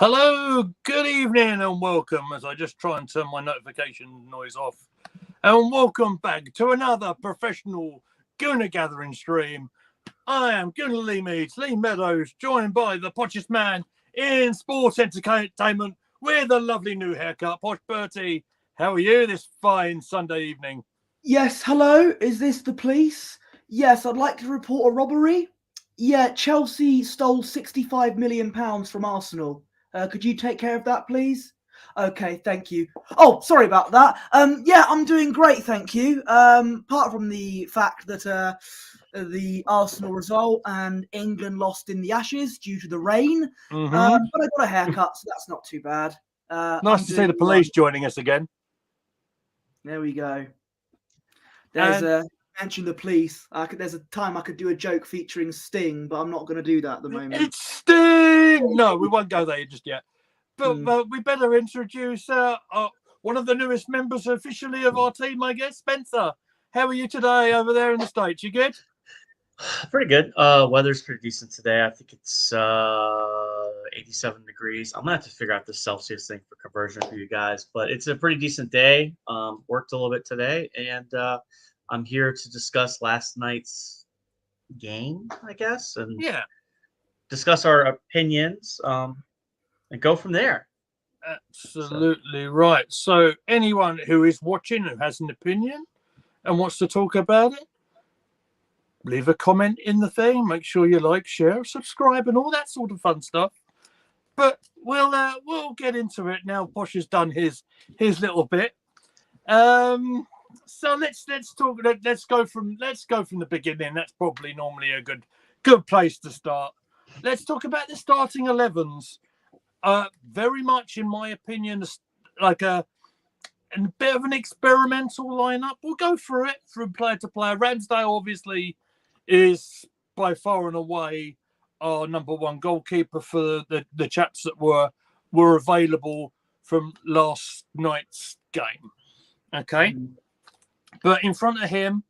Hello, good evening and welcome as I just try and turn my notification noise off. And welcome back to another professional Gooner Gathering stream. I am Gooner Lee Meads, Lee Meadows, joined by the poshest man in sports entertainment with a lovely new haircut, Posh Bertie. How are you this fine Sunday evening? Yes, hello, is this the police? Yes, I'd like to report a robbery. Yeah, Chelsea stole £65 million from Arsenal. Could you take care of that, please? Okay, thank you. Oh, sorry about that. Yeah, I'm doing great, thank you. Apart from the fact that the Arsenal result and England lost in the Ashes due to the rain. But I got a haircut, so that's not too bad. Nice to see the police joining us again. There we go. There's mention the police. There's a time I could do a joke featuring Sting, but I'm not going to do that at the moment. It's Sting! No, we won't go there just yet. But we better introduce one of the newest members officially of our team, I guess, Spencer. How are you today over there in the States? You good? Pretty good. Weather's pretty decent today. I think it's 87 degrees. I'm gonna have to figure out the Celsius thing for conversion for you guys, but it's a pretty decent day. Worked a little bit today, and I'm here to discuss last night's game, I guess, and discuss our opinions, and go from there. Absolutely right. So anyone who is watching who has an opinion and wants to talk about it, leave a comment in the thing. Make sure you like, share, subscribe, and all that sort of fun stuff. But we'll get into it now. Posh has done his little bit. So let's talk. Let's go from the beginning. That's probably normally a good place to start. Let's talk about the starting 11s. Very much, in my opinion, like a bit of an experimental lineup. We'll go through it from player to player. Ramsdale obviously is by far and away our number one goalkeeper for the chaps that were available from last night's game. Okay. But in front of him,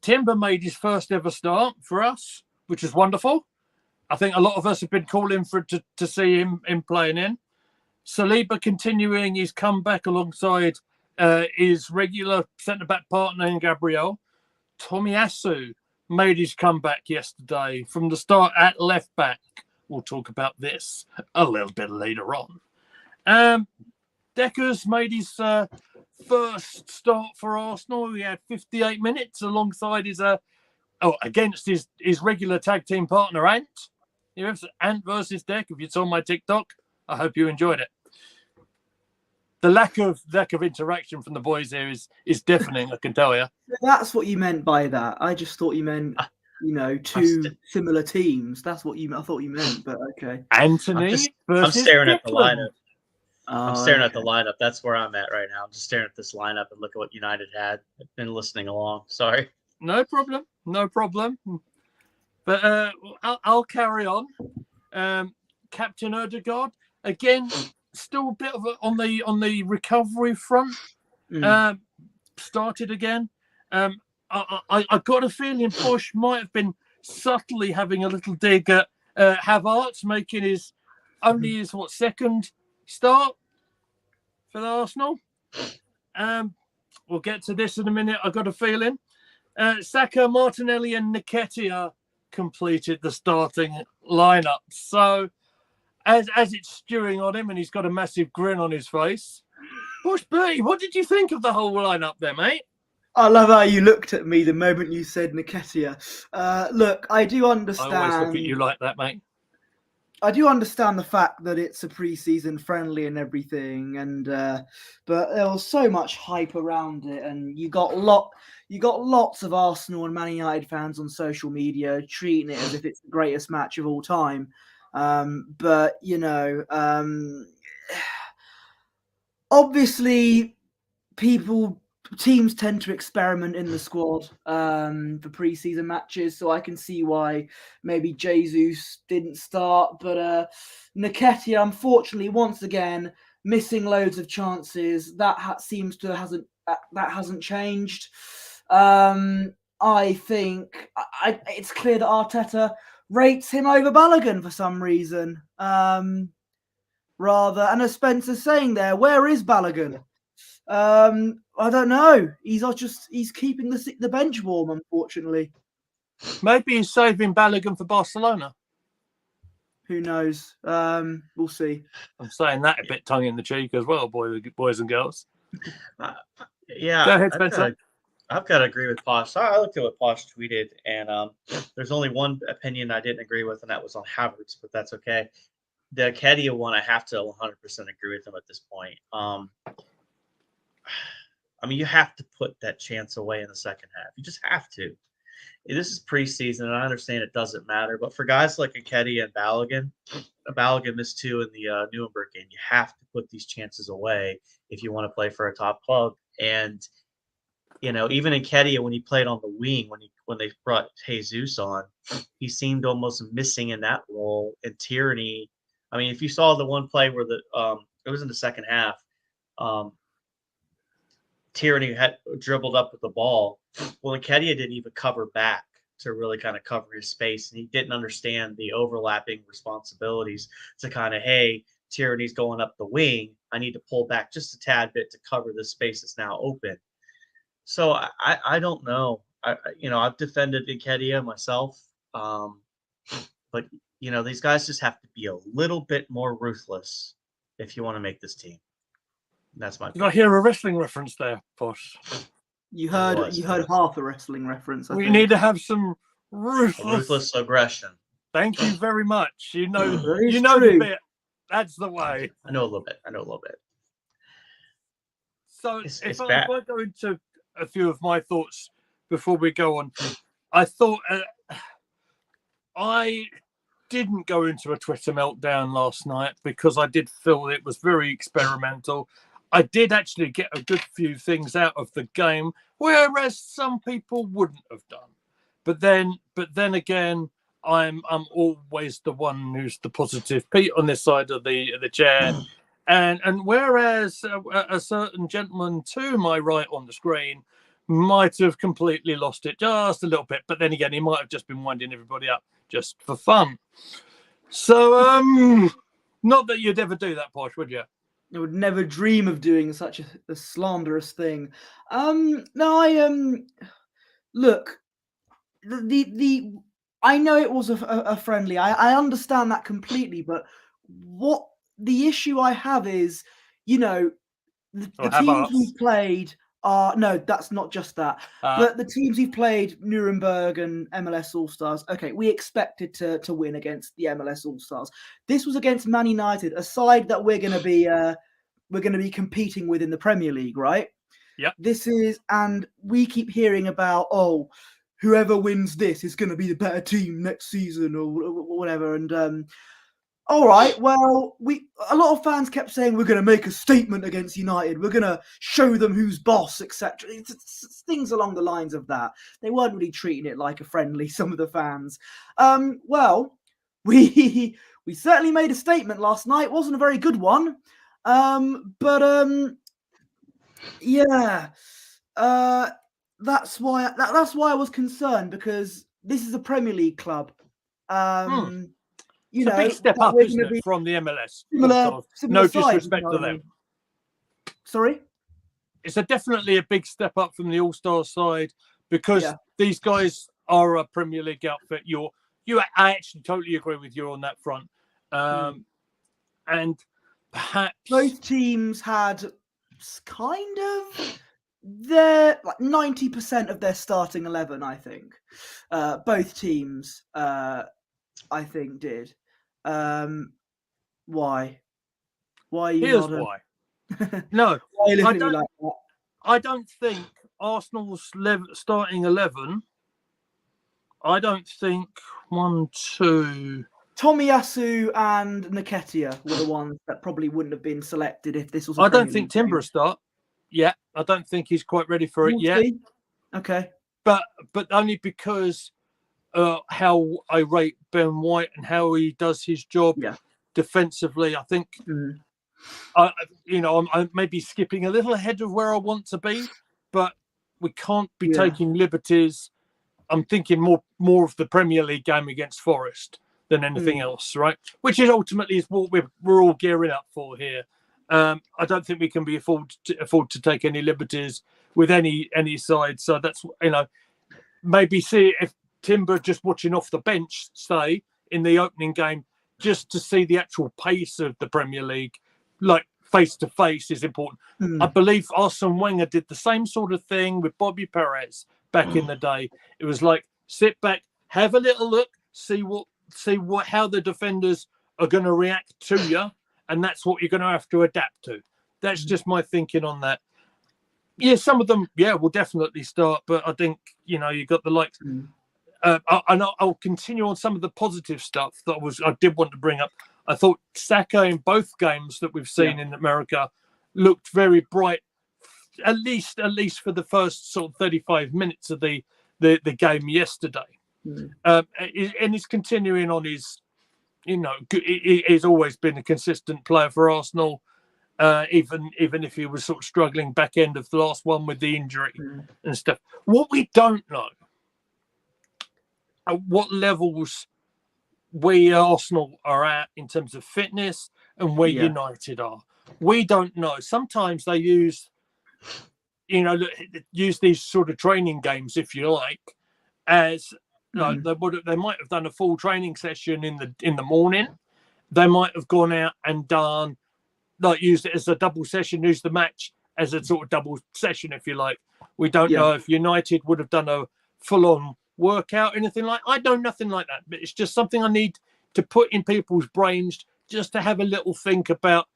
Timber made his first ever start for us, which is wonderful. I think a lot of us have been calling to see him playing in. Saliba continuing his comeback alongside his regular centre-back partner in Gabriel. Tomiyasu made his comeback yesterday from the start at left back. We'll talk about this a little bit later on. Decker's made his first start for Arsenal. He had 58 minutes alongside against his regular tag team partner Ant. Ant versus Deck. If you saw my TikTok, I hope you enjoyed it. The lack of interaction from the boys here is deafening, I can tell you. That's what you meant by that. I just thought you meant, two similar teams. That's what I thought you meant, but okay. Anthony I'm staring at the lineup. I'm staring at the lineup. That's where I'm at right now. I'm just staring at this lineup and look at what United had. I've been listening along. Sorry. No problem. But I'll carry on. Captain Odegaard, again, still a bit of on the recovery front. Started again. I got a feeling Posh might have been subtly having a little dig at Havertz, making his second start for the Arsenal. We'll get to this in a minute. I got a feeling. Saka, Martinelli, and Nketiah completed the starting lineup. So as it's stewing on him and he's got a massive grin on his face. Posh Bertie, what did you think of the whole lineup there, mate? I love how you looked at me the moment you said Nketiah. Look, I do understand. I always look at you like that, mate. I do understand the fact that it's a pre-season friendly and everything, but there was so much hype around it, and you got lots of Arsenal and Man United fans on social media treating it as if it's the greatest match of all time. But obviously, teams tend to experiment in the squad for pre-season matches, so I can see why maybe Jesus didn't start. But Nketiah, unfortunately, once again missing loads of chances. That hasn't changed. I think it's clear that Arteta rates him over Balogun for some reason. rather. And as Spencer's saying there, where is Balogun? I don't know. He's keeping the bench warm, unfortunately. Maybe he's saving Balogun for Barcelona. Who knows? We'll see. I'm saying that a bit tongue in the cheek as well, boys and girls. Yeah. Go ahead, Spencer. I've got to agree with Posh. I looked at what Posh tweeted, and there's only one opinion I didn't agree with, and that was on Havertz, but that's okay. The Kedia one, I have to 100% agree with him at this point. I mean, you have to put that chance away in the second half. You just have to. This is preseason, and I understand it doesn't matter, but for guys like Kedia and Balogun missed 2 in the Nuremberg game. You have to put these chances away if you want to play for a top club. And even Kedia, when he played on the wing, when they brought Jesus on, he seemed almost missing in that role. And Tierney, I mean, if you saw the one play where it was in the second half, Tierney had dribbled up with the ball. Well, Nketiah didn't even cover back to really kind of cover his space, and he didn't understand the overlapping responsibilities to kind of, hey, Tierney's going up the wing. I need to pull back just a tad bit to cover the space that's now open. So I don't know. I've defended Nketiah myself, but these guys just have to be a little bit more ruthless if you want to make this team. That's my. Did I hear a wrestling reference there, Posh? You heard half a wrestling reference. We need to have some ruthless aggression. Thank you very much. You know true. the bit. That's the way. I know a little bit. So if I go into a few of my thoughts before we go on, I thought I didn't go into a Twitter meltdown last night because I did feel it was very experimental. I did actually get a good few things out of the game, whereas some people wouldn't have done. But then again, I'm always the one who's the positive Pete on this side of the chair, and whereas a certain gentleman to my right on the screen might have completely lost it just a little bit, but then again, he might have just been winding everybody up just for fun. So, not that you'd ever do that, Posh, would you? I would never dream of doing such a slanderous thing. Look, the I know it was a friendly. I understand that completely, but what the issue I have is, the teams we've played are no, that's not just that. But the teams we've played, Nuremberg and MLS All Stars. Okay, we expected to win against the MLS All Stars. This was against Man United, a side that we're going to be competing with in the Premier League, right? Yeah. And we keep hearing about, whoever wins this is going to be the better team next season or whatever. And all right, well, a lot of fans kept saying we're going to make a statement against United. We're going to show them who's boss, etc. It's things along the lines of that. They weren't really treating it like a friendly, some of the fans. Well, we certainly made a statement last night. It wasn't a very good one. Yeah. That's why I was concerned, because this is a Premier League club. It's a big step up, isn't it, from the MLS? Similar no size, disrespect to them. Sorry? It's definitely a big step up from the All-Star side, because these guys are a Premier League outfit. I actually totally agree with you on that front. And perhaps both teams had kind of their 90% of their starting 11, I think. Both teams, I think, did. Why? Why are you Here's not? Why. No, I don't think Arsenal's starting 11. I don't think 1, 2. Tomiyasu and Nketiah were the ones that probably wouldn't have been selected if this was. I don't think Timber will start. Yeah, I don't think he's quite ready for it yet. Okay, but only because how I rate Ben White and how he does his job defensively. I think I'm maybe skipping a little ahead of where I want to be, but we can't be taking liberties. I'm thinking more of the Premier League game against Forest than anything else, right? Which is ultimately is what we're all gearing up for here. I don't think we can afford to take any liberties with any side. So that's, maybe see if Timber just watching off the bench, say, in the opening game, just to see the actual pace of the Premier League, like face to face, is important. I believe Arsene Wenger did the same sort of thing with Bobby Perez back in the day. It was like, sit back, have a little look, see how the defenders are going to react to you, and that's what you're going to have to adapt to. That's just my thinking on that. Yeah, some of them, will definitely start, but I think, you got the likes. And I'll continue on some of the positive stuff that I did want to bring up. I thought Saka in both games that we've seen in America looked very bright, at least for the first sort of 35 minutes of the game yesterday. And he's continuing on his, he's always been a consistent player for Arsenal. Even if he was sort of struggling back end of the last one with the injury and stuff. What we don't know, at what levels we Arsenal are at in terms of fitness and where United are. We don't know. Sometimes they use these sort of training games, if you like, as they might have done a full training session in the morning. They might have gone out and done, used it as a double session, used the match as a sort of double session, if you like. We don't know if United would have done a full-on workout or anything like. I know nothing like that, but it's just something I need to put in people's brains, just to have a little think about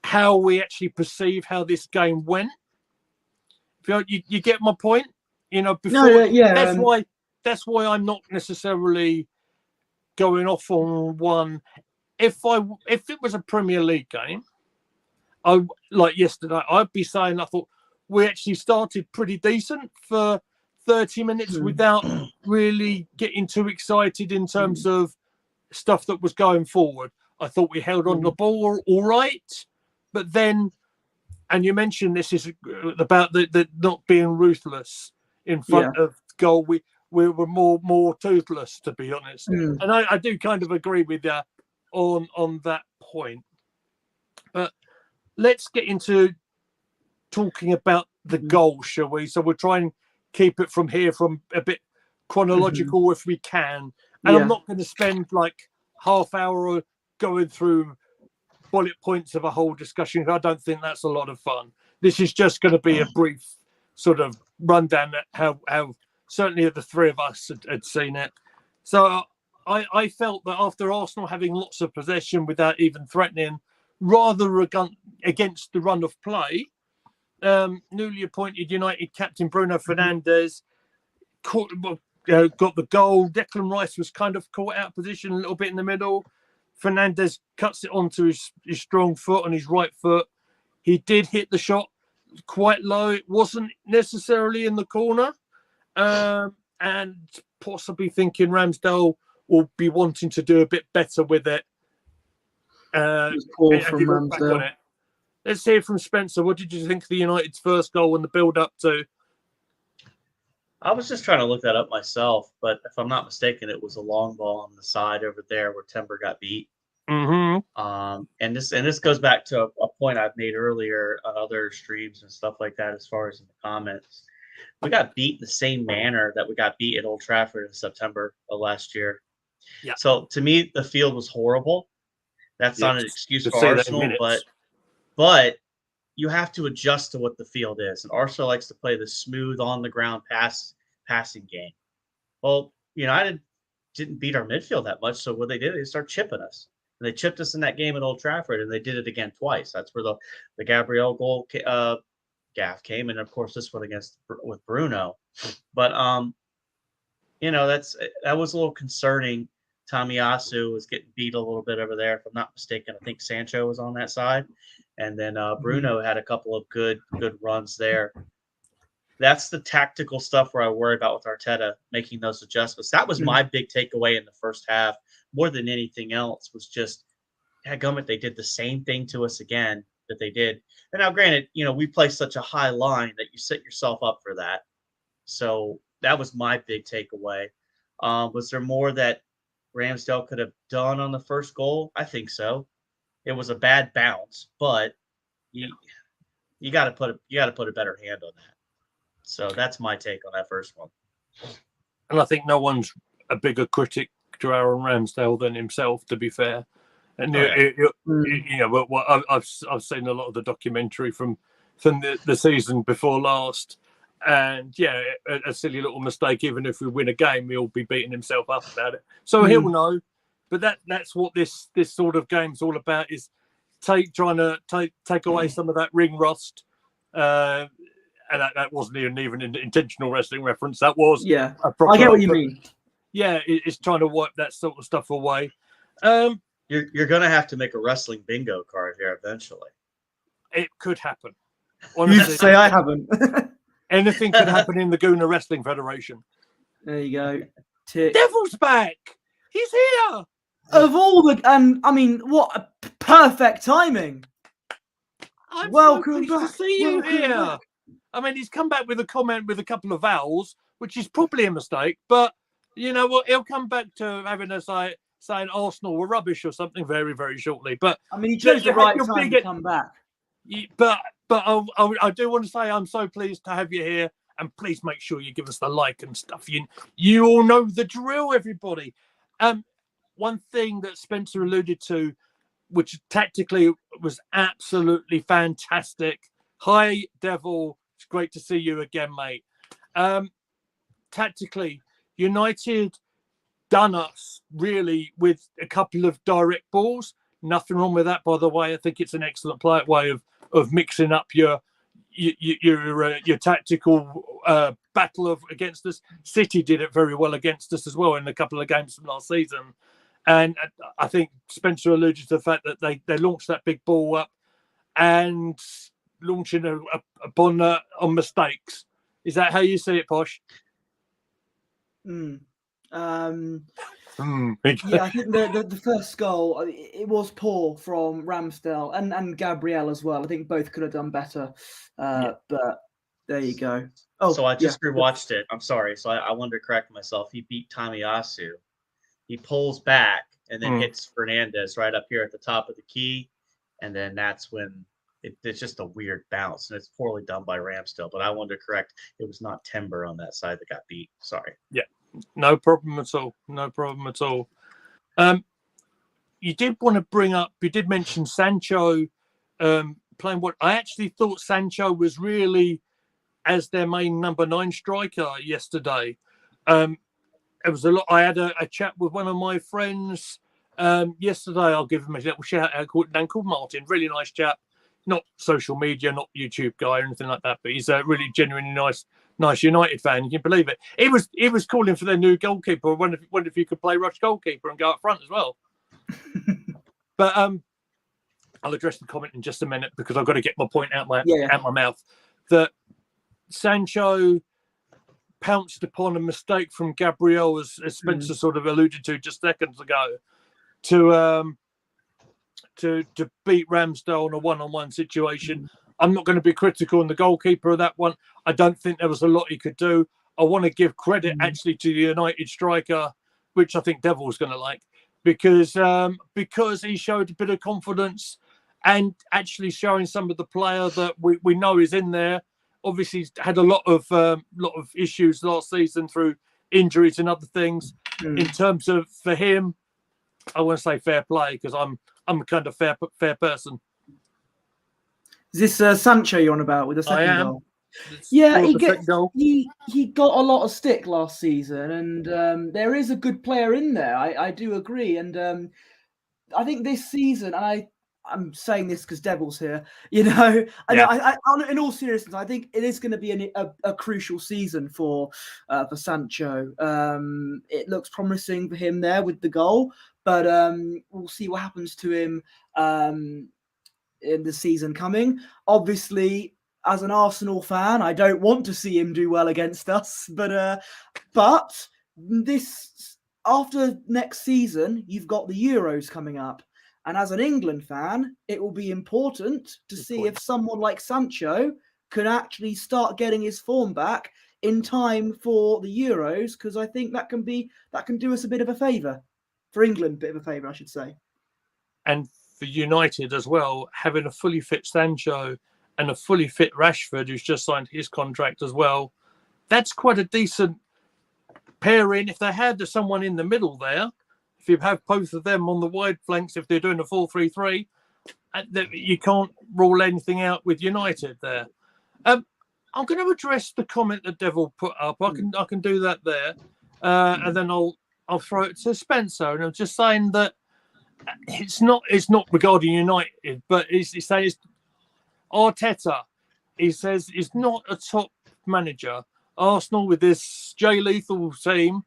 how we actually perceive how this game went. You get my point? Before that's why I'm not necessarily going off on one. If it was a Premier League game, like yesterday, I'd be saying I thought we actually started pretty decent for 30 minutes without really getting too excited in terms of stuff that was going forward. I thought we held on the ball all right, but then, and you mentioned this is about the not being ruthless in front of goal. We were more toothless, to be honest, and I do kind of agree with you on that point. But let's get into talking about the goal, shall we? So we'll try and keep it from a bit chronological if we can. And I'm not going to spend like half hour going through bullet points of a whole discussion. I don't think that's a lot of fun. This is just going to be a brief sort of rundown at how certainly the three of us had seen it. So I felt that after Arsenal having lots of possession without even threatening, rather against the run of play, newly appointed United captain Bruno Fernandes got the goal. Declan Rice was kind of caught out of position a little bit in the middle. Fernandes cuts it onto his strong foot on his right foot. He did hit the shot quite low. It wasn't necessarily in the corner. And possibly thinking Ramsdale will be wanting to do a bit better with it. Poor from Ramsdale. Let's hear from Spencer. What did you think of the United's first goal and the build-up to? I was just trying to look that up myself, but if I'm not mistaken, it was a long ball on the side over there where Timber got beat. And this goes back to a point I've made earlier on other streams and stuff like that, as far as in the comments. We got beat in the same manner that we got beat at Old Trafford in September of last year. Yeah. So to me, the field was horrible. That's not an excuse for Arsenal, but you have to adjust to what the field is. And Arsenal likes to play the smooth on the ground passing game. Well, United didn't beat our midfield that much, so what they did, they started chipping us. And they chipped us in that game at Old Trafford, and they did it again twice. That's where the Gabriel goal gaff came, and of course this one with Bruno. But that was a little concerning. Tomiyasu was getting beat a little bit over there, if I'm not mistaken. I think Sancho was on that side, and then Bruno had a couple of good runs there. That's the tactical stuff where I worry about with Arteta making those adjustments. That was my big takeaway in the first half, more than anything else, was just, dadgummit, they did the same thing to us again that they did. And now, granted, we play such a high line that you set yourself up for that. So that was my big takeaway. Was there more that Ramsdale could have done on the first goal? I think so. It was a bad bounce, but you got to put a better hand on that. So that's my take on that first one. And I think no one's a bigger critic to Aaron Ramsdale than himself, to be fair. And I've seen a lot of the documentary from the season before last, and a silly little mistake. Even if we win a game, he'll be beating himself up about it. So he'll know. But that's what this sort of game's all about: is trying to take away some of that ring rust. And that wasn't even an intentional wrestling reference. That was I get what you mean. Yeah, it's trying to wipe that sort of stuff away. You're going to have to make a wrestling bingo card here eventually. It could happen. Honestly, you say I haven't. Anything could happen in the Guna Wrestling Federation. There you go. Devil's back. He's here. Of all the, what a perfect timing. Welcome back. To see you here. Back. I mean, he's come back with a comment with a couple of vowels, which is probably a mistake, but you know what? He'll come back to having a saying Arsenal were rubbish or something very, very shortly. But I mean, he chose the right time to come back. But I do want to say I'm so pleased to have you here, and please make sure you give us the like and stuff. You all know the drill, everybody. One thing that Spencer alluded to, which tactically was absolutely fantastic. Hi, Devil. It's great to see you again, mate. Tactically, United done us really with a couple of direct balls. Nothing wrong with that, by the way. I think it's an excellent way of mixing up your tactical battle against us. City did it very well against us as well in a couple of games from last season. And I think Spencer alluded to the fact that they launched that big ball up and launching on mistakes. Is that how you see it, Posh? Yeah, I think the first goal, it was poor from Ramsdale and Gabriel as well. I think both could have done better. But there you go. Oh, so I just rewatched it. I'm sorry. So I wanted to correct myself. He beat Tomiyasu. He pulls back and then hits Fernandez right up here at the top of the key. And then that's when it's just a weird bounce. And it's poorly done by Ramsdale. But I wanted to correct. It was not Timber on that side that got beat. Sorry. Yeah. No problem at all. No problem at all. You did want to bring up, you did mention Sancho playing what I actually thought Sancho was really as their main number 9 striker yesterday. It was a lot. I had a chat with one of my friends yesterday. I'll give him a little shout out called Martin. Really nice chap. Not social media, not YouTube guy or anything like that, but he's a really genuinely nice United fan. You can believe it. He was calling for their new goalkeeper. I wonder if you could play rush goalkeeper and go up front as well. But I'll address the comment in just a minute because I've got to get my point out my mouth. That Sancho pounced upon a mistake from Gabriel, as Spencer sort of alluded to just seconds ago, to beat Ramsdale in a one-on-one situation. I'm not going to be critical on the goalkeeper of that one. I don't think there was a lot he could do. I want to give credit actually to the United striker, which I think Devil's going to like, because he showed a bit of confidence and actually showing some of the player that we know is in there. Obviously, he's had a lot of issues last season through injuries and other things. In terms of for him, I want to say fair play because I'm a kind of fair person. Is this Sancho you're on about with the second goal? Yeah, he got a lot of stick last season, and there is a good player in there. I do agree, and I think this season, and I'm saying this because Devil's here, you know. I in all seriousness, I think it is going to be a crucial season for Sancho. It looks promising for him there with the goal, but we'll see what happens to him in the season coming. Obviously, as an Arsenal fan, I don't want to see him do well against us, but this after next season, you've got the Euros coming up. And as an England fan, it will be important to see if someone like Sancho can actually start getting his form back in time for the Euros, because I think that can do us a bit of a favour. for England, bit of a favour, I should say. And for United as well, having a fully fit Sancho and a fully fit Rashford, who's just signed his contract as well, that's quite a decent pairing. If they had someone in the middle there, if you have both of them on the wide flanks, if they're doing a 4-3-3, you can't rule anything out with United there. I'm going to address the comment that Devil put up. I can do that there, and then I'll throw it to Spencer. And I'm just saying that it's not regarding United, but he's saying it's Arteta. He says he's not a top manager. Arsenal with this Jay Lethal team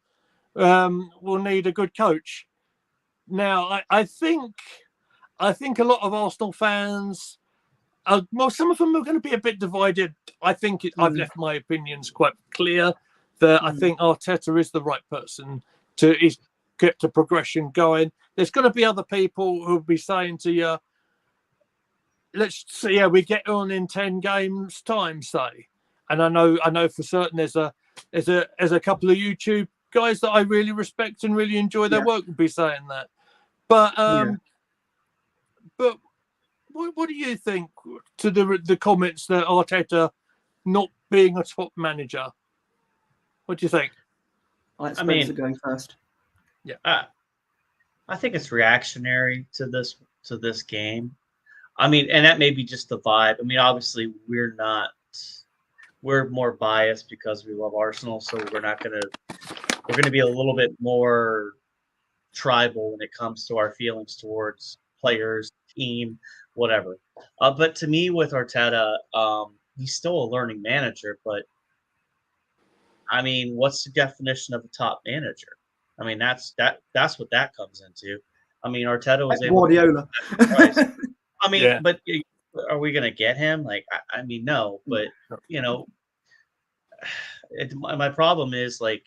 will need a good coach. Now, I think a lot of Arsenal fans, well, some of them are going to be a bit divided. I think I've left my opinions quite clear that I think Arteta is the right person to get the progression going. There's going to be other people who'll be saying to you, let's see how we get on in 10 games time, say. And I know for certain there's a couple of YouTube guys that I really respect and really enjoy their work will be saying that. But what do you think to the comments that Arteta not being a top manager? What do you think? I'll let Spencer going first. Yeah, I think it's reactionary to this game. I mean, and that may be just the vibe. I mean, obviously we're more biased because we love Arsenal, so we're going to be a little bit more tribal when it comes to our feelings towards players, team, whatever. But to me, with Arteta, he's still a learning manager. But I mean, what's the definition of a top manager? I mean, that's what that comes into. I mean, Arteta was able Guardiola. I mean, but are we going to get him? Like, I mean, no. But you know, my problem is like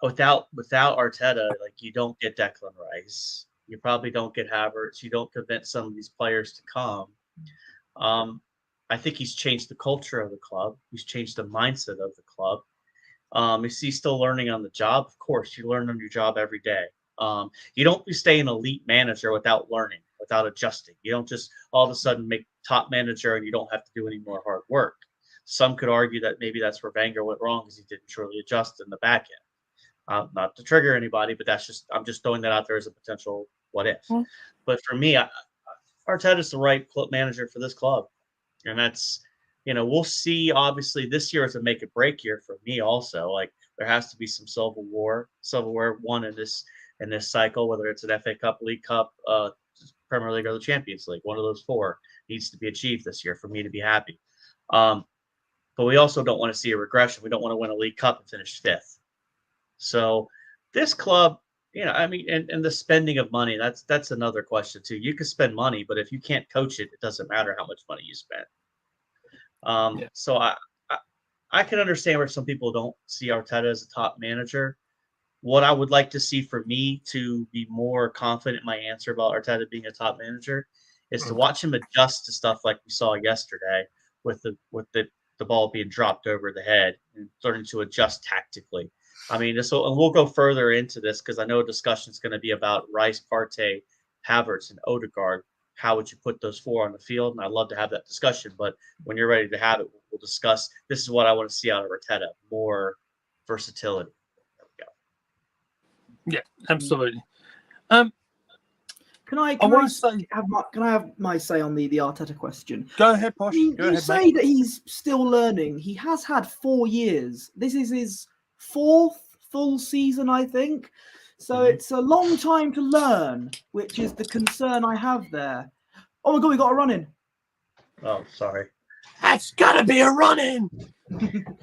without Arteta, like you don't get Declan Rice. You probably don't get Havertz. You don't convince some of these players to come. I think he's changed the culture of the club. He's changed the mindset of the club. Is he still learning on the job? Of course, you learn on your job every day. You don't stay an elite manager without learning, without adjusting. You don't just all of a sudden make top manager and you don't have to do any more hard work. Some could argue that maybe that's where Wenger went wrong because he didn't truly adjust in the back end. Not to trigger anybody, but I'm just throwing that out there as a potential what if. But for me, Arteta is the right manager for this club, and that's we'll see. Obviously, this year is a make or break year for me. Also, like there has to be some silverware won in this cycle, whether it's an FA Cup, League Cup, Premier League, or the Champions League. One of those four needs to be achieved this year for me to be happy. But we also don't want to see a regression. We don't want to win a League Cup and finish fifth. So this club, I mean, and the spending of money, that's another question too. You can spend money, but if you can't coach it, it doesn't matter how much money you spend. So I can understand where some people don't see Arteta as a top manager. What I would like to see for me to be more confident in my answer about Arteta being a top manager is to watch him adjust to stuff like we saw yesterday with the ball being dropped over the head and starting to adjust tactically. I mean, and we'll go further into this because I know a discussion is going to be about Rice, Partey, Havertz, and Odegaard. How would you put those four on the field? And I'd love to have that discussion. But when you're ready to have it, we'll discuss. This is what I want to see out of Arteta: more versatility. There we go. Yeah, absolutely. Can I have my say on the Arteta question? Go ahead, Posh. You say that he's still learning. He has had 4 years. This is his 4th full season, I think. So it's a long time to learn, which is the concern I have there. Oh my God, we got a run-in. Oh, sorry. That's got to be a run-in.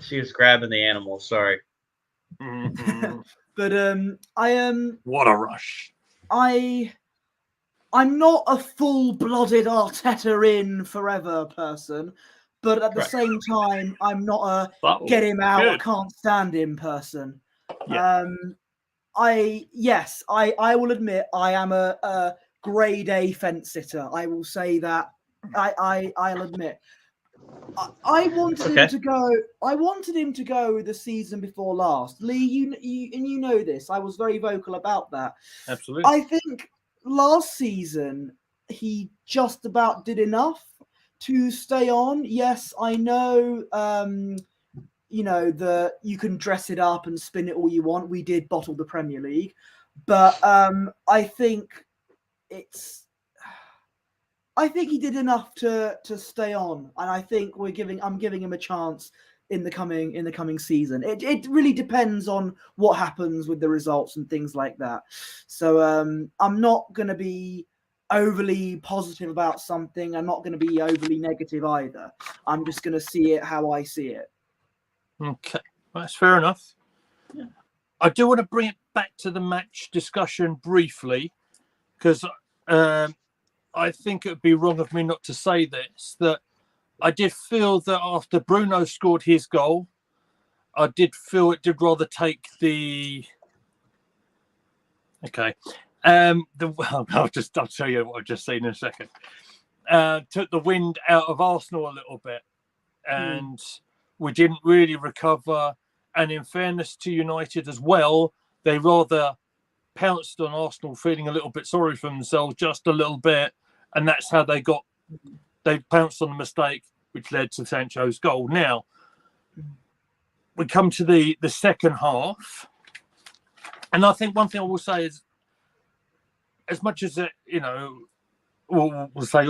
She was grabbing the animal. Sorry. But what a rush. I'm not a full-blooded Arteta in forever person, but at the same time, I'm not a get him out, I can't stand him person. Yeah. I will admit I am a grade A fence sitter. I will say that. I'll admit. I wanted Okay. him to go. I wanted him to go the season before last. Lee, you know this. I was very vocal about that. Absolutely. I think last season he just about did enough to stay on. Yes, I know. You know, you can dress it up and spin it all you want. We did bottle the Premier League, but I think he did enough to stay on, and I think I'm giving him a chance in the coming season. It really depends on what happens with the results and things like that. So I'm not going to be overly positive about something. I'm not going to be overly negative either. I'm just going to see it how I see it. Okay, that's fair enough. Yeah. I do want to bring it back to the match discussion briefly, because I think it would be wrong of me not to say this, that I did feel that after Bruno scored his goal, I did feel it did rather take the... Okay. I'll tell you what I've just seen in a second. Took the wind out of Arsenal a little bit, and we didn't really recover. And in fairness to United as well, they rather pounced on Arsenal, feeling a little bit sorry for themselves, just a little bit, and that's how they pounced on the mistake, which led to Sancho's goal. Now we come to the second half, and I think one thing I will say is, as much as it, we'll say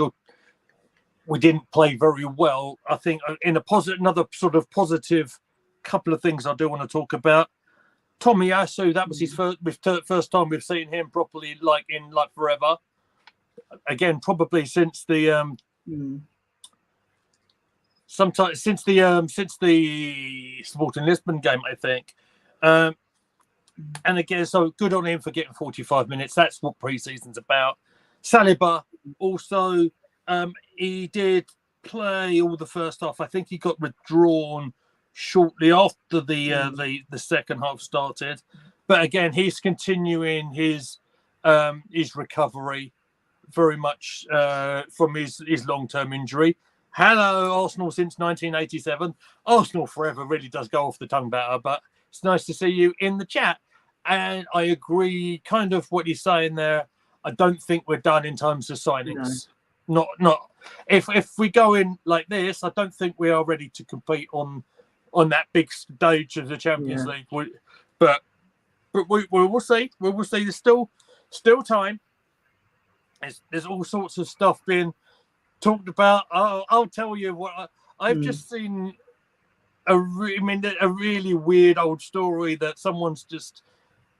we didn't play very well, I think in another sort of positive couple of things I do want to talk about. Tomiyasu, that was his first time we've seen him properly, like forever. Again, probably since the sometimes since the Sporting Lisbon game, I think. And again, so good on him for getting 45 minutes. That's what pre-season's about. Saliba also, he did play all the first half. I think he got withdrawn shortly after the second half started. But again, he's continuing his recovery very much from his long-term injury. Hello, Arsenal since 1987. Arsenal forever really does go off the tongue better, but it's nice to see you in the chat. And I agree kind of what you're saying there. I don't think we're done in terms of signings. No. Not if we go in like this, I don't think we are ready to compete on that big stage of the Champions League. But we will see. We will see. There's still time. There's all sorts of stuff being talked about. I'll tell you what I've just seen. A really weird old story that someone's just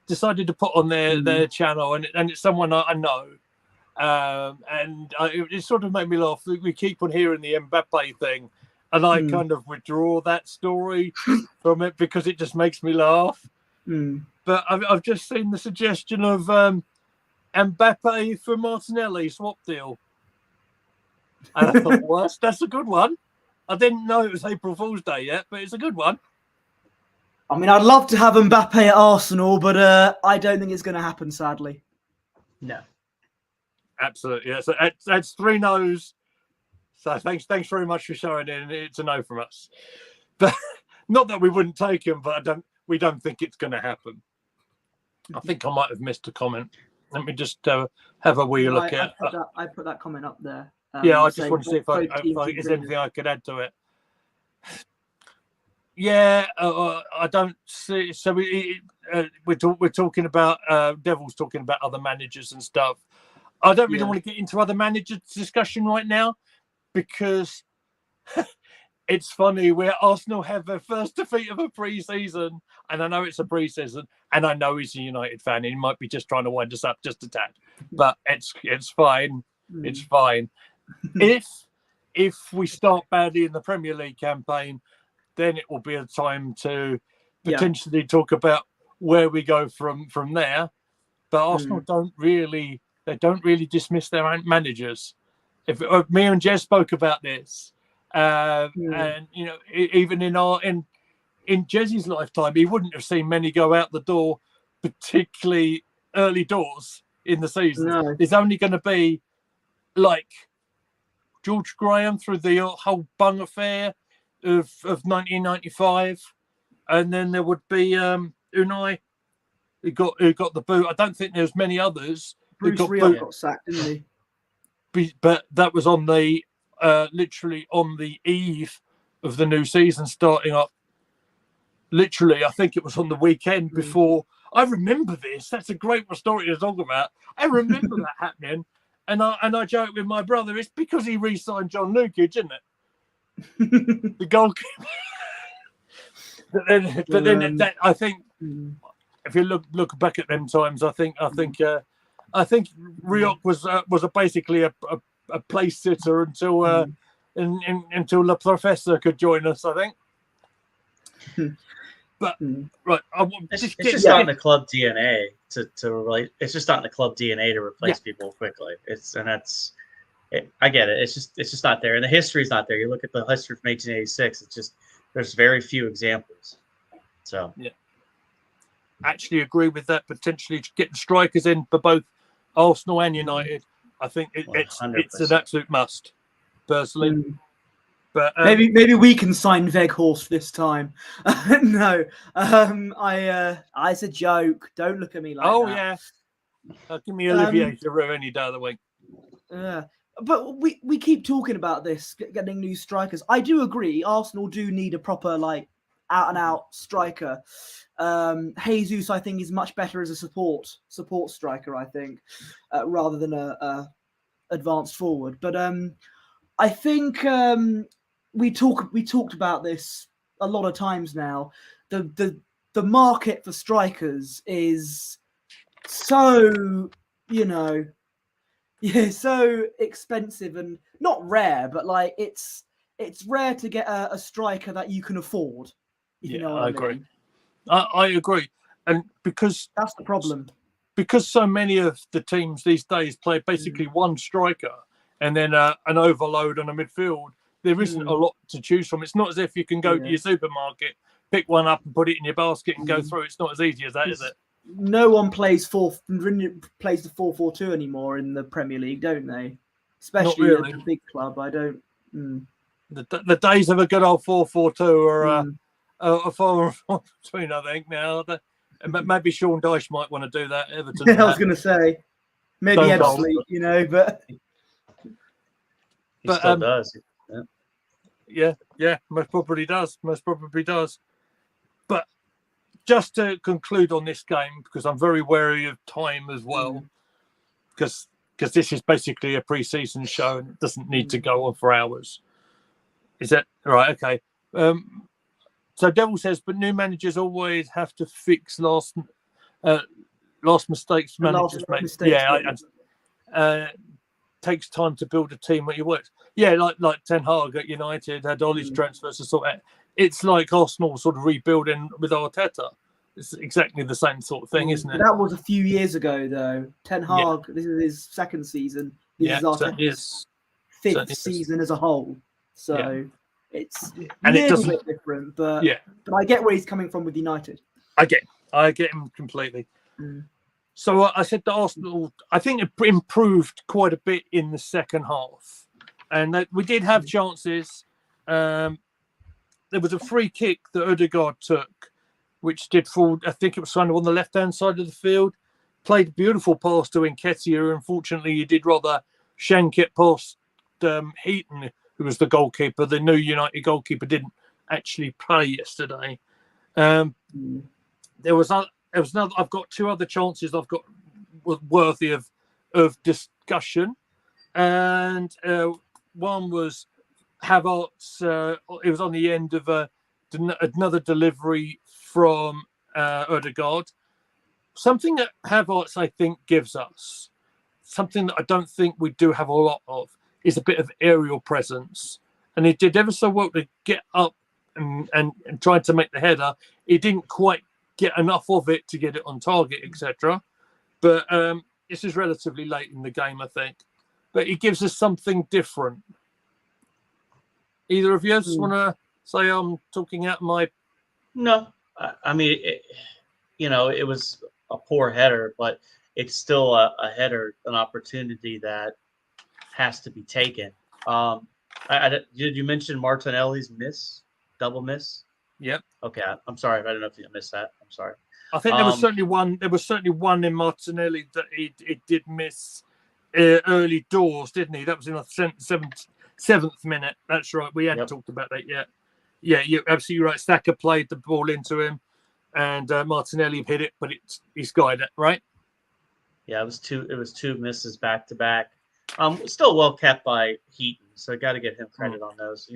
decided to put on their channel, and it's someone I know, and it sort of made me laugh. We keep on hearing the Mbappe thing, and I kind of withdraw that story from it because it just makes me laugh. But I've just seen the suggestion of Mbappe for Martinelli swap deal, and I thought, well, that's a good one. I didn't know it was April Fool's Day yet, but it's a good one. I mean, I'd love to have Mbappe at Arsenal, but I don't think it's going to happen, sadly. No. Absolutely. Yeah. So that's 3 no's. So thanks very much for showing in. It's a no from us. But not that we wouldn't take him, but we don't think it's going to happen. I think I might have missed a comment. Let me just have a wee look at. I put that comment up there. Yeah, I just want to see if there's anything I could add to it. Yeah, I don't see. So we're talking about Devil's talking about other managers and stuff. I don't really want to get into other managers discussion right now because it's funny where Arsenal have their first defeat of a pre-season, and I know it's a pre-season, and I know he's a United fan, and he might be just trying to wind us up just a tad, but it's fine. It's fine. If we start badly in the Premier League campaign, then it will be a time to potentially talk about where we go from there. But Arsenal don't really dismiss their managers. If me and Jez spoke about this, and even in Jez's lifetime, he wouldn't have seen many go out the door, particularly early doors in the season. No. There's only going to be like George Graham through the whole Bung affair of 1995, and then there would be Unai who got the boot. I don't think there's many others. Bruce got Rioch got sacked, didn't he? But that was on the literally on the eve of the new season starting up. Literally, I think it was on the weekend before. I remember this. That's a great story to talk about. I remember that happening, and I joke with my brother. It's because he re-signed John Newkidge, isn't it? The goalkeeper. but then that, I think if you look back at them times, I think Rioch was basically a place sitter until until Le Professor could join us, I think. But right, it's just not in the club DNA to relate. It's just not in the club DNA to replace people quickly. I get it. It's just not there, and the history is not there. You look at the history from 1886. It's just there's very few examples. So actually agree with that. Potentially getting strikers in for both Arsenal and United. I think it's an absolute must, personally. But maybe we can sign Weghorst this time. No, it's a joke. Don't look at me like that. Oh yeah, give me Olivier Giroud any day of the week. Yeah, but we keep talking about this, getting new strikers. I do agree. Arsenal do need a proper out and out striker. Jesus, I think, is much better as a support striker. I think rather than a advanced forward. But I think. We talked about this a lot of times now. The market for strikers is so so expensive and not rare, but it's rare to get a striker that you can afford. You know what I agree. mean? I agree, and because that's the problem. Because so many of the teams these days play basically one striker and then an overload on a midfield. There isn't a lot to choose from. It's not as if you can go to your supermarket, pick one up and put it in your basket and go through. It's not as easy as that, is it? No one plays the 4-4-2 anymore in the Premier League, don't they? Especially at the big club. I don't. The days of a good old 4-4-2 are a far between, I think, now. Maybe Sean Dyche might want to do that. Everton. I was going to say maybe Ebbsfleet, but he still does. Yeah, most probably does. But just to conclude on this game, because I'm very wary of time as well, because this is basically a pre-season show and it doesn't need to go on for hours. Is that right? Okay. So Devil says, but new managers always have to fix last mistakes managers make. Takes time to build a team when you work. Yeah, like Ten Hag at United had all his transfers to sort out. It's like Arsenal sort of rebuilding with Arteta. It's exactly the same sort of thing, isn't it? That was a few years ago, though. Ten Hag, this is his second season. This is Arteta's fifth season as a whole. So it's a little bit different, but I get where he's coming from with United. I get him completely. So I said that Arsenal, I think it improved quite a bit in the second half. And we did have chances. There was a free kick that Odegaard took, which did fall, I think it was kind of on the left-hand side of the field. Played a beautiful pass to Nketiah. Unfortunately, he did rather shank it past Heaton, who was the goalkeeper. The new United goalkeeper didn't actually play yesterday. There was another. I've got two other chances I've got worthy of discussion, and one was Havertz. It was on the end of another delivery from Odegaard. Something that Havertz, I think, gives us, something that I don't think we do have a lot of, is a bit of aerial presence. And he did ever so well to get up and tried to make the header. He didn't quite get enough of it to get it on target, etc. But this is relatively late in the game, I think. But he gives us something different. Either of you just want to say I'm talking out my... No. I mean, it was a poor header, but it's still a header, an opportunity that has to be taken. Did you mention Martinelli's double miss? Yep. Okay, I'm sorry. I don't know if you missed that. I'm sorry. I think there was certainly one. There was certainly one in Martinelli that he did miss early doors, didn't he? That was in the seventh minute. That's right. We hadn't talked about that yet. Yeah, you're absolutely right. Saka played the ball into him, and Martinelli hit it, but he's skied it, right? Yeah, it was two misses back to back. Still well kept by Heaton, so got to give him credit on those.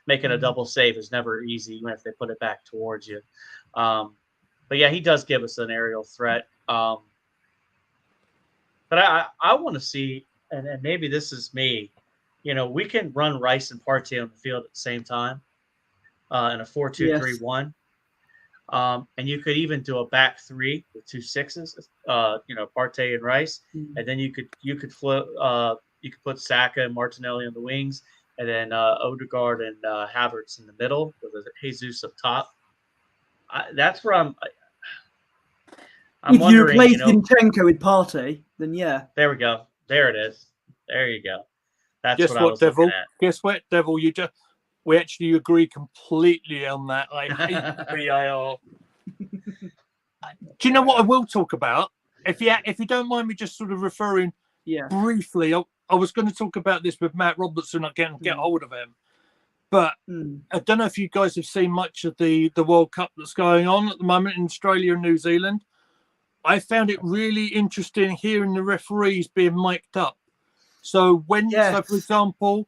Making a double save is never easy, even if they put it back towards you. But yeah, he does give us an aerial threat. But I want to see, and maybe this is me, we can run Rice and Partey on the field at the same time in a 4-2-3-1. And you could even do a back three with 2 6s, Partey and Rice, and then you could flip. You could put Saka and Martinelli on the wings, and then Odegaard and Havertz in the middle with Jesus up top. That's where I'm if you wondering. replace Zinchenko with Partey, then yeah. There we go. There it is. There you go. That's Guess what I was Devil? looking at. Guess what, Devil? We actually agree completely on that. I hate VAR. Do you know what I will talk about? If you don't mind me just sort of referring briefly, I was going to talk about this with Matt Robertson. I can't get hold of him. But I don't know if you guys have seen much of the World Cup that's going on at the moment in Australia and New Zealand. I found it really interesting hearing the referees being mic'd up. So so for example,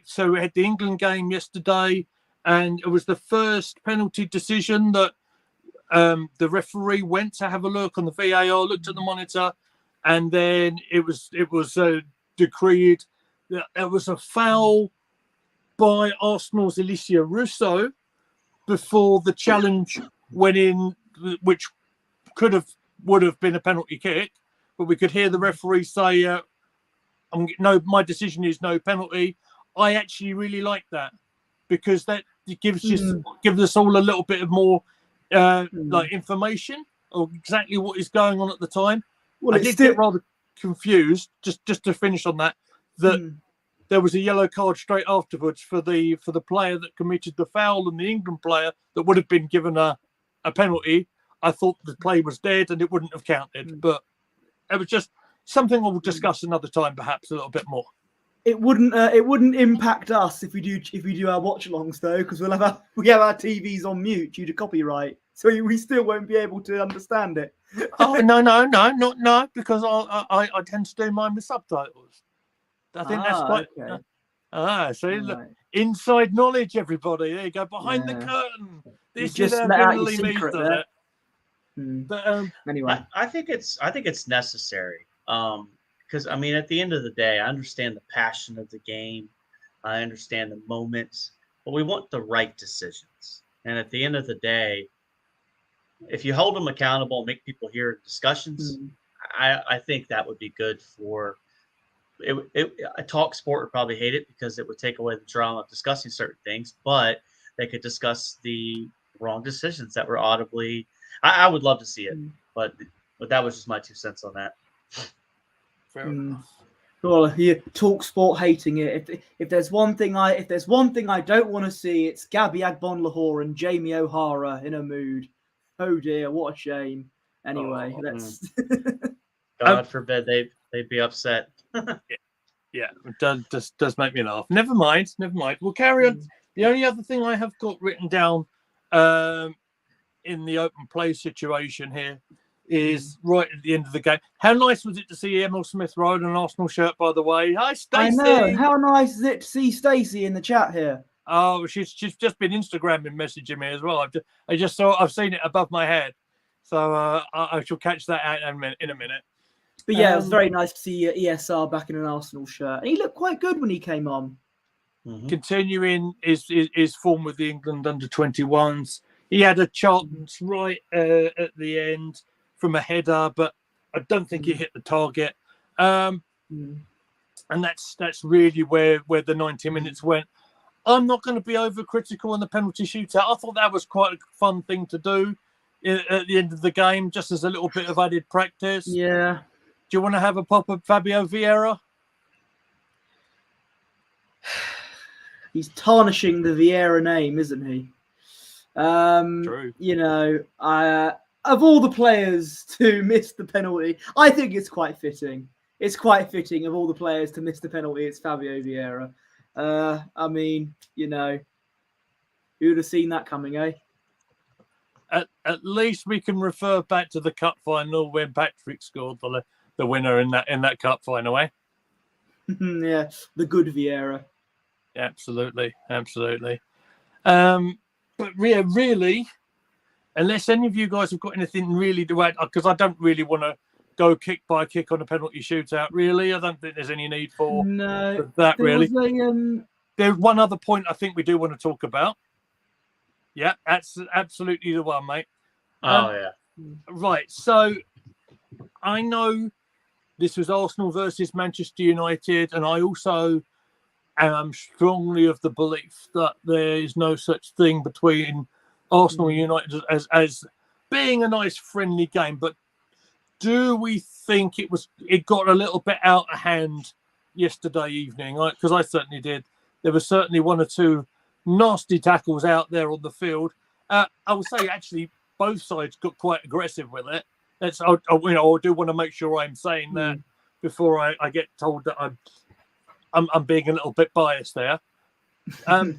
so we had the England game yesterday, and it was the first penalty decision that the referee went to have a look on the VAR, looked at the monitor, and then it was decreed that it was a foul by Arsenal's Alicia Russo before the challenge went in, which would have been a penalty kick, but we could hear the referee say, "No, my decision is no penalty." I actually really like that because that gives us all a little bit of more information of exactly what is going on at the time. Well, I did get rather confused. Just to finish on that, there was a yellow card straight afterwards for the player that committed the foul, and the England player that would have been given a penalty. I thought the play was dead and it wouldn't have counted, but it was just something we'll discuss another time, perhaps a little bit more. It wouldn't impact us if we do our watch-alongs though, because we have our TVs on mute due to copyright, so we still won't be able to understand it. Oh no, because I tend to do mine with subtitles. I think that's quite. Okay. So look, inside knowledge, everybody. There you go, behind the curtain. This just is let how out your secret there. But anyway, I think it's necessary. Because I mean, at the end of the day, I understand the passion of the game, I understand the moments, but we want the right decisions. And at the end of the day, if you hold them accountable, make people hear discussions, I think that would be good for it. A talk sport would probably hate it because it would take away the drama of discussing certain things, but they could discuss the wrong decisions that were audibly. I would love to see it, but that was just my 2 cents on that. Fair enough. Well, talk sport hating it. If there's one thing I don't want to see, it's Gabby Agbonlahor and Jamie O'Hara in a mood. Oh dear, what a shame. Anyway, let's. God forbid they'd be upset. Yeah, it does make me laugh. Never mind. We'll carry on. The only other thing I have got written down in the open play situation here is right at the end of the game. How nice was it to see Emil Smith Rowe in an Arsenal shirt, by the way? Hi, Stacey. I know. How nice is it to see Stacey in the chat here? Oh, she's just been Instagramming, messaging me as well. I've seen it above my head, so I shall catch that out in a minute. But yeah, it was very nice to see ESR back in an Arsenal shirt, and he looked quite good when he came on. Continuing his form with the England under-21s, he had a chance right at the end from a header, but I don't think he hit the target. And that's really where the 90 minutes went. I'm not going to be overcritical on the penalty shootout. I thought that was quite a fun thing to do at the end of the game, just as a little bit of added practice. Yeah. Do you want to have a pop at Fabio Vieira? He's tarnishing the Vieira name, isn't he? True. You know, of all the players to miss the penalty, I think it's quite fitting. It's quite fitting of all the players to miss the penalty. It's Fabio Vieira. I mean, you know, who would have seen that coming, eh? At least we can refer back to the cup final when Patrick scored the winner in that cup final, eh? Yeah, the good Vieira. Absolutely. But yeah, really, unless any of you guys have got anything really to add, because I don't really want to go kick by kick on a penalty shootout. Really, I don't think there's any need for that. Really, there's one other point I think we do want to talk about. Yeah, that's absolutely the one, mate. Yeah. Right. So I know this was Arsenal versus Manchester United, and I also am strongly of the belief that there is no such thing between Arsenal and United as being a nice friendly game. But do we think it got a little bit out of hand yesterday evening? Because I certainly did. There was certainly one or two nasty tackles out there on the field. I would say actually both sides got quite aggressive with it. I do want to make sure I'm saying that before I get told that I'm being a little bit biased there. I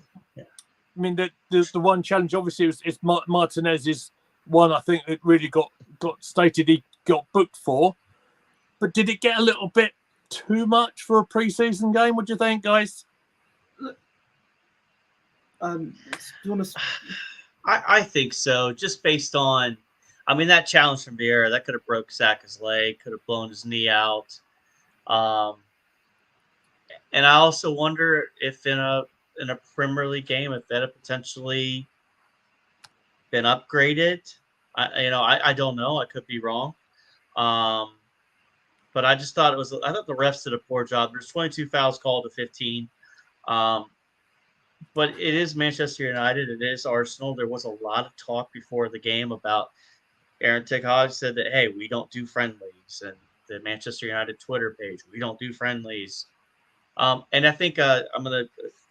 mean, the one challenge obviously is Martinez's one. I think it really got stated he got booked for. But did it get a little bit too much for a pre-season game? What do you think, guys? Do you want to? I think so. Just based on, I mean, that challenge from Vieira that could have broke Saka's leg, could have blown his knee out. And I also wonder if in a Premier League game, if that had potentially been upgraded. I don't know. I could be wrong. But I just thought I thought the refs did a poor job. There's 22 fouls called to 15. But it is Manchester United. It is Arsenal. There was a lot of talk before the game about Aaron Ten Hag said that, hey, we don't do friendlies. And the Manchester United Twitter page, we don't do friendlies. And I think I'm going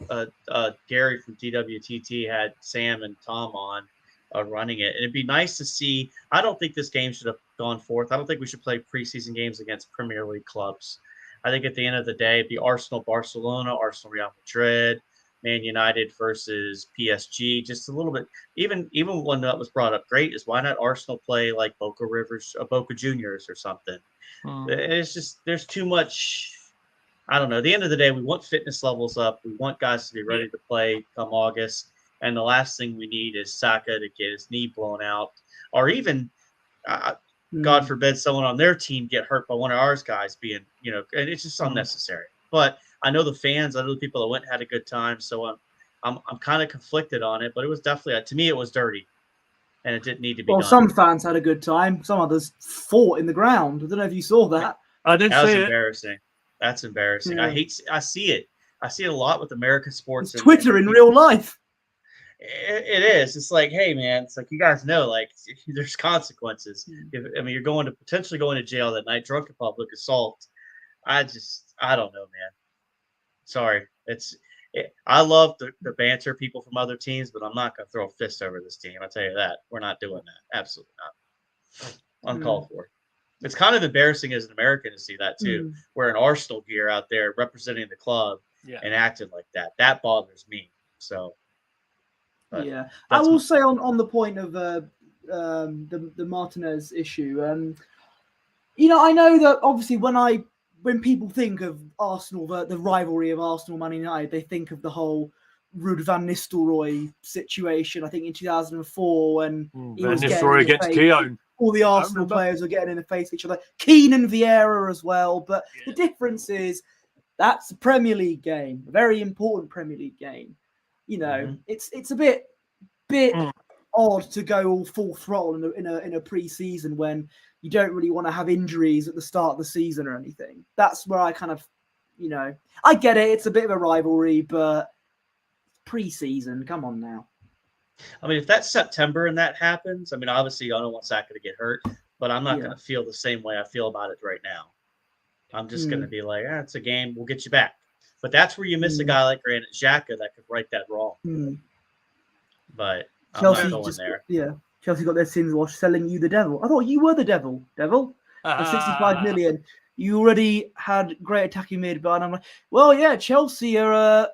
to Gary from DWTT had Sam and Tom on running it. And it'd be nice to see. I don't think this game should have gone forth. I don't think we should play preseason games against Premier League clubs. I think at the end of the day, it'd be Arsenal, Barcelona, Arsenal, Real Madrid, Man United versus PSG. Just a little bit. Even one that was brought up great is why not Arsenal play like Boca Juniors or something. It's just there's too much. I don't know. At the end of the day, we want fitness levels up. We want guys to be ready to play come August. And the last thing we need is Saka to get his knee blown out, or even, God forbid, someone on their team get hurt by one of ours guys being, and it's just unnecessary. But I know the fans, I know the people that went and had a good time, so I'm kind of conflicted on it. But it was definitely, to me, it was dirty, and it didn't need to be done. Some fans had a good time. Some others fought in the ground. I don't know if you saw that. I did see it. That was embarrassing. That's embarrassing. Yeah. I see it. I see it a lot with American sports. It's Twitter in real life. It is. It's like, hey, man, it's like you guys know, like there's consequences. You're potentially going to jail that night, drunk in public, assault. I don't know, man. Sorry. I love the banter people from other teams, but I'm not going to throw a fist over this team. I tell you that. We're not doing that. Absolutely not. Uncalled for. It's kind of embarrassing as an American to see that too, wearing Arsenal gear out there representing the club and acting like that. That bothers me. So, I will say on the point of the Martinez issue. I know that obviously when people think of Arsenal, the rivalry of Arsenal Man United, they think of the whole Ruud van Nistelrooy situation. I think in 2004 when he was Van Nistelrooy against Keown. All the Arsenal players were getting in the face of each other. Keane and Vieira as well. But the difference is that's a Premier League game, a very important Premier League game. It's a bit odd to go all full throttle in a pre-season when you don't really want to have injuries at the start of the season or anything. That's where I kind of, I get it. It's a bit of a rivalry, but pre-season, come on now. I mean, if that's September and that happens, I mean, obviously I don't want Saka to get hurt, but I'm not going to feel the same way I feel about it right now. I'm just going to be like, it's a game. We'll get you back. But that's where you miss a guy like Granit Xhaka that could right that wrong. But I'm not going there. Chelsea got their sins washed selling you the devil. I thought you were the devil. For 65 million. You already had great attacking mid, but I'm like, well, yeah, Chelsea are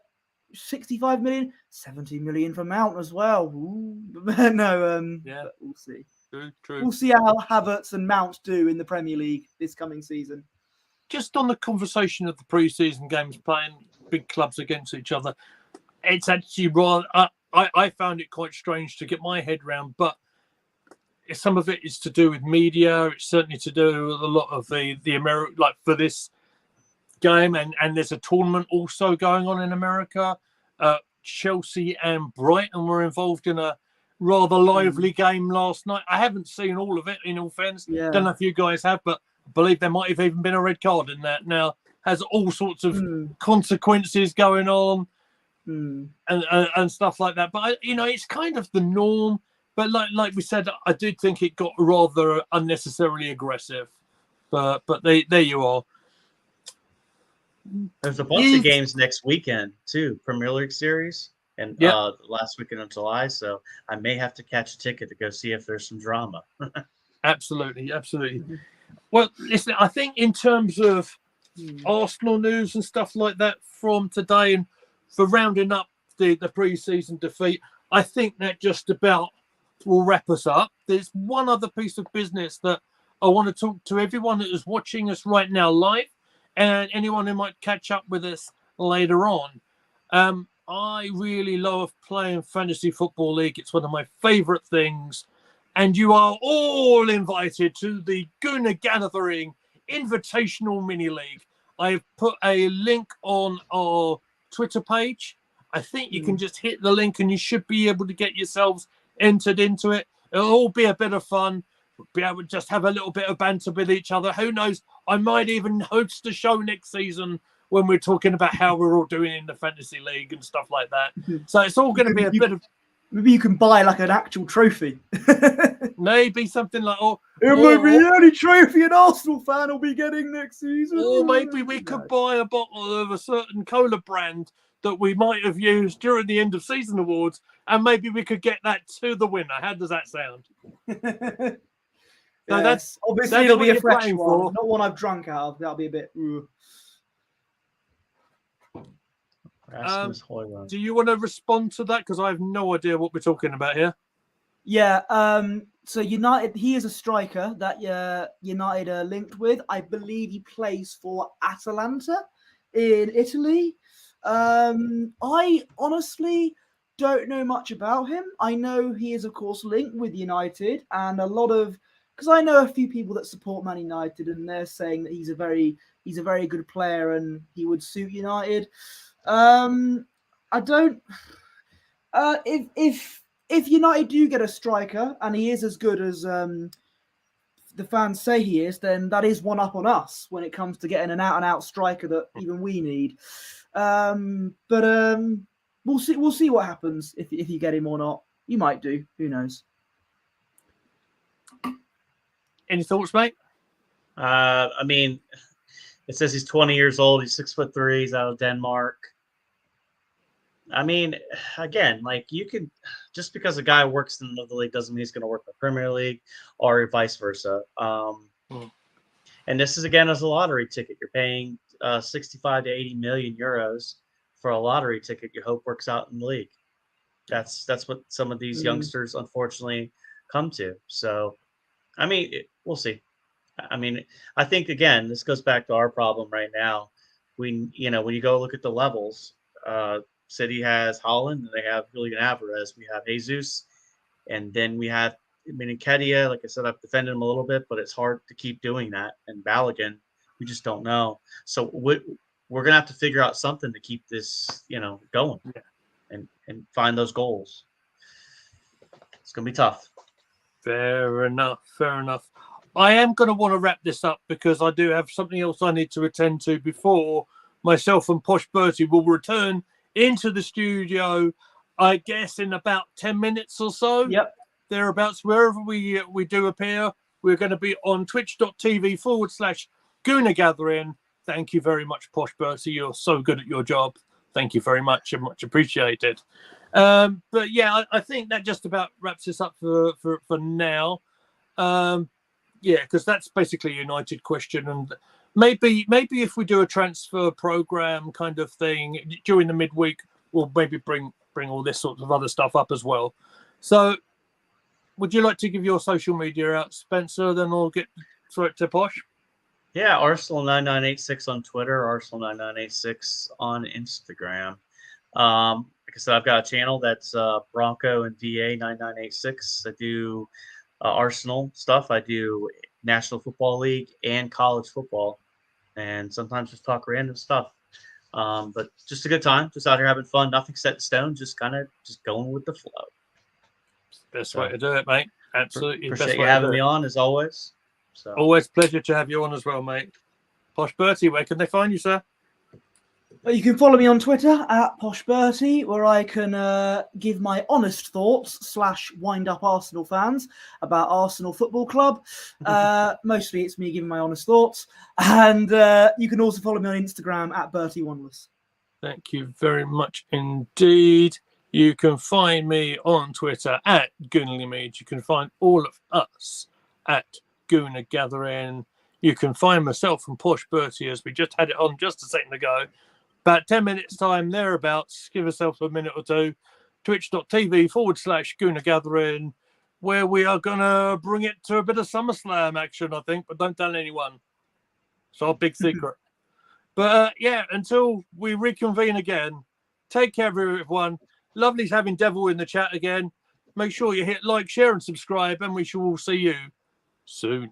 65 million, 70 million for Mount as well. No, but we'll see. True. We'll see how Havertz and Mount do in the Premier League this coming season. Just on the conversation of the pre-season games, playing big clubs against each other, it's actually rather. I found it quite strange to get my head around, but some of it is to do with media. It's certainly to do with a lot of the American, like for this game, and there's a tournament also going on in America. Chelsea and Brighton were involved in a rather lively game last night. I haven't seen all of it, in all fairness. Don't know if you guys have, but I believe there might have even been a red card in that. Now has all sorts of consequences going on and stuff like that. But it's kind of the norm. But like we said, I did think it got rather unnecessarily aggressive. But there you are. There's a bunch of games next weekend too, Premier League series, and the last weekend of July. So I may have to catch a ticket to go see if there's some drama. Absolutely. Well, listen, I think in terms of Arsenal news and stuff like that from today, and for rounding up the pre-season defeat, I think that just about will wrap us up. There's one other piece of business that I want to talk to everyone that is watching us right now live, and anyone who might catch up with us later on. I really love playing Fantasy Football League. It's one of my favourite things. And you are all invited to the Gooner Gathering Invitational Mini League. I've put a link on our Twitter page. I think you can just hit the link and you should be able to get yourselves entered into it. It'll all be a bit of fun. We'll be able to just have a little bit of banter with each other. Who knows? I might even host a show next season when we're talking about how we're all doing in the Fantasy League and stuff like that. So it's all going to be a bit of... Maybe you can buy like an actual trophy. Maybe something like... It might be the only trophy an Arsenal fan will be getting next season. Or maybe we could buy a bottle of a certain cola brand that we might have used during the end of season awards, and maybe we could get that to the winner. How does that sound? So that's obviously it'll be a fresh one, not one I've drunk out of. That'll be a bit. Do you want to respond to that? Because I have no idea what we're talking about here. Yeah. So United, he is a striker that United are linked with. I believe he plays for Atalanta in Italy. I honestly don't know much about him. I know he is, of course, linked with United, and because I know a few people that support Man United, and they're saying that he's a very good player and he would suit United. I don't. If United do get a striker and he is as good as the fans say he is, then that is one up on us when it comes to getting an out-and-out striker that even we need. But we'll see. We'll see what happens if you get him or not. You might do. Who knows? Any thoughts, mate? I mean, it says he's 20 years old. He's 6'3". He's out of Denmark. I mean, again, like you can just because a guy works in another league doesn't mean he's going to work in the Premier League or vice versa. And this is again as a lottery ticket. You're paying 65 to 80 million euros for a lottery ticket. You hope works out in the league. That's what some of these youngsters unfortunately come to. So, I mean, we'll see. I mean, I think again, this goes back to our problem right now. When you go look at the levels, City has Haaland, and they have Julian Alvarez. We have Jesus, and then we have Nketiah. Like I said, I've defended him a little bit, but it's hard to keep doing that. And Balogun, we just don't know. So we're gonna have to figure out something to keep this, going, and find those goals. It's gonna be tough. Fair enough. I am going to want to wrap this up because I do have something else I need to attend to before myself and Posh Bertie will return into the studio, I guess, in about 10 minutes or so. Yep. Thereabouts, wherever we do appear. We're going to be on twitch.tv/Gooner Gathering Thank you very much, Posh Bertie. You're so good at your job. Thank you very much and much appreciated. But yeah, I think that just about wraps this up for now. Yeah, because that's basically a United question, and maybe if we do a transfer program kind of thing during the midweek, we'll maybe bring all this sort of other stuff up as well. So, would you like to give your social media out, Spencer? Then I'll get through it to Posh. Yeah, Arsenal9986 on Twitter, Arsenal9986 on Instagram. Like I said, I've got a channel that's Bronco and DA9986. I do Arsenal stuff. I do National Football League and college football, and sometimes just talk random stuff. But just a good time, just out here having fun. Nothing set in stone, just kind of just going with the flow. Best way to do it, mate. Absolutely. Appreciate you having me on as always. So. Always pleasure to have you on as well, mate. Posh Bertie, where can they find you, sir? Well, you can follow me on Twitter at Posh Bertie, where I can give my honest thoughts / wind up Arsenal fans about Arsenal Football Club. Mostly it's me giving my honest thoughts. And you can also follow me on Instagram at Bertie Wanless. Thank you very much indeed. You can find me on Twitter at Goonlymead. You can find all of us at Gooner Gathering. You can find myself and Posh Bertie, as we just had it on just a second ago. About 10 minutes time, thereabouts. Give yourself a minute or two. Twitch.tv/Gooner Gathering, where we are going to bring it to a bit of SummerSlam action, I think, but don't tell anyone. It's our big secret. But yeah, until we reconvene again, take care of everyone. Lovely having Devil in the chat again. Make sure you hit like, share, and subscribe, and we shall all see you soon.